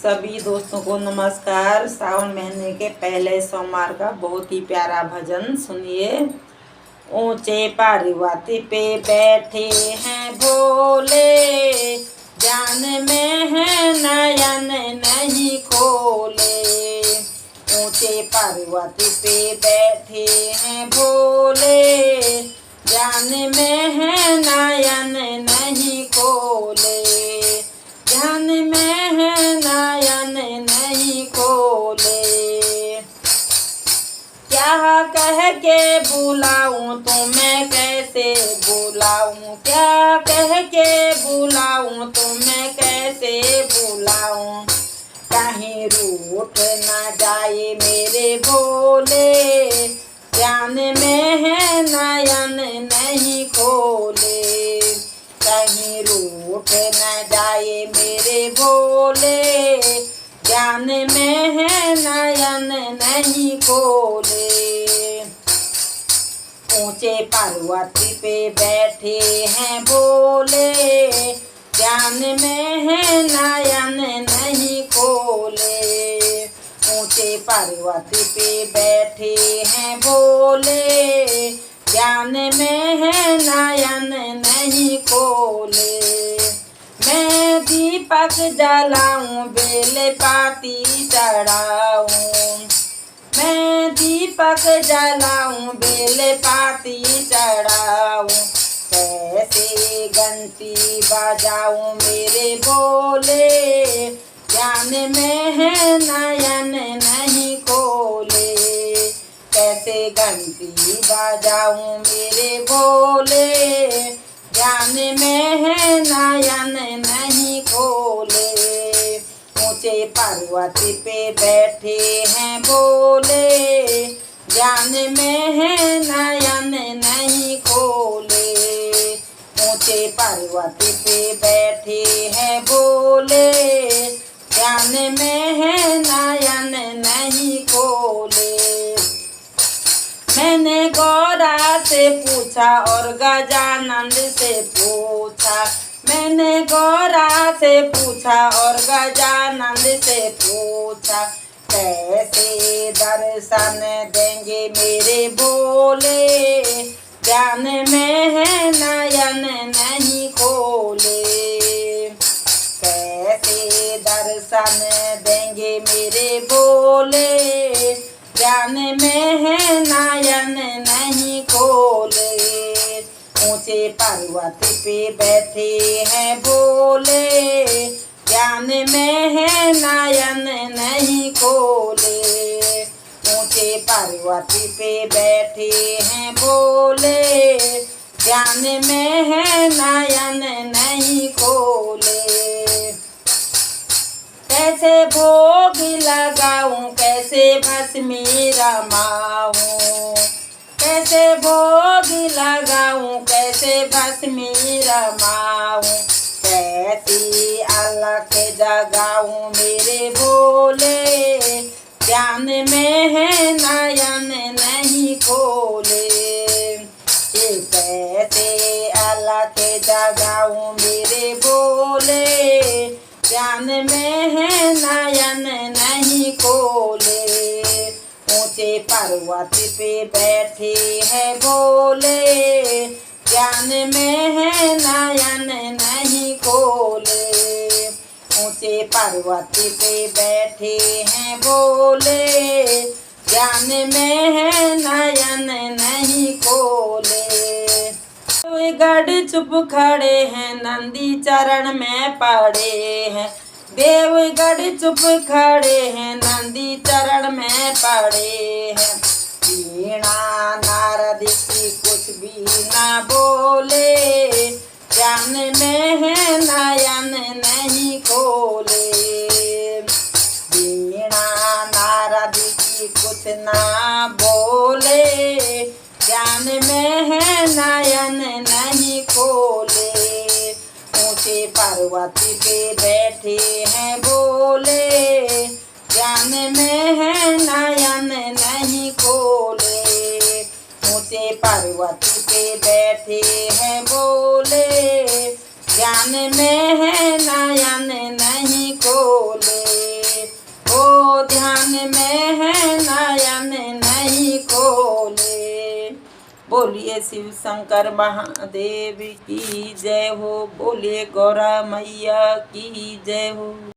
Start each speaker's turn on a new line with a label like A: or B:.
A: सभी दोस्तों को नमस्कार। सावन महीने के पहले सोमवार का बहुत ही प्यारा भजन सुनिए। ऊंचे पर्वत पे बैठे हैं भोले, जान में है नयन नहीं खोले। ऊंचे पर्वत पे बैठे हैं भोले, जान में है नयन नहीं खोले। ध्यान में है नयन नहीं खोले। क्या कह के बुलाऊं तुम्हें कैसे बुलाऊं, क्या कह के बुलाऊं तुम्हें कैसे बुलाऊं। कहीं रूठ न जाए मेरे भोले, ध्यान में है नयन नहीं खोले। कहीं रूठ न जाए मेरे भोले, ध्यान में है नयन नहीं खोले। ऊंचे पर्वत पे बैठे हैं भोले, ध्यान में है नयन नहीं खोले। ऊंचे पर्वत पे बैठे हैं भोले, ध्यान में है नयन नहीं खोले। मैं दीपक जलाऊं बेल पाती चढ़ाऊं, मैं दीपक जलाऊं बेल पाती चढ़ाऊं। कैसे घंटी बजाऊं मेरे भोले, ध्यान में है नयन नहीं खोले। कैसे घंटी बजाऊं मेरे भोले, ध्यान में है नयन नहीं खोले। ऊंचे पर्वत पे बैठे हैं भोले, ध्यान में है नयन नहीं खोले। ऊंचे पर्वत पे बैठे हैं भोले, ध्यान में है नयन नहीं खोले। मैंने गौरा से पूछा और गजानंद से पूछा, मैंने गौरा से पूछा और गजानंद से पूछा। कैसे दर्शन देंगे मेरे भोले, ध्यान में है नयन नहीं खोले। कैसे दर्शन देंगे मेरे भोले, ध्यान में है नयन नहीं खोले। ऊंचे पर्वत पे बैठे हैं भोले, ध्यान में है नयन नहीं खोले। ऊंचे पर्वत पे बैठे हैं भोले, ध्यान में है नयन नहीं खोले। कैसे भोग लगाऊं कैसे भस्मी रमाऊं, कैसे भोग लगाऊं कैसे भस्मी रमाऊं। कैसी अलख जगाऊं मेरे भोले, ध्यान में है नयन नहीं खोले। कैसे अलख जगाऊं मेरे भोले, ध्यान में है नयन नहीं खोले। ऊंचे पर्वत पे बैठे हैं भोले, ध्यान में है नयन नहीं खोले। ऊंचे पर्वत पे बैठे हैं भोले, ध्यान में है नयन नहीं खोले। देवगढ़ चुप खड़े हैं नंदी चरण में पड़े हैं, देवगढ़ चुप खड़े हैं नंदी चरण में पड़े हैं। वीणा नारद की कुछ भी ना बोले, ध्यान में है नयन नहीं खोले। वीणा नारद की कुछ ना बोले, ध्यान में है नयन नहीं खोले। ऊंचे पर्वत पे बैठे हैं भोले, ध्यान में है नयन नहीं खोले। ऊंचे पर्वत पे बैठे हैं भोले, ध्यान में है नयन नहीं खोले। बोलिए शिव शंकर महादेव की जय हो, बोलिए गौरा मैया की जय हो।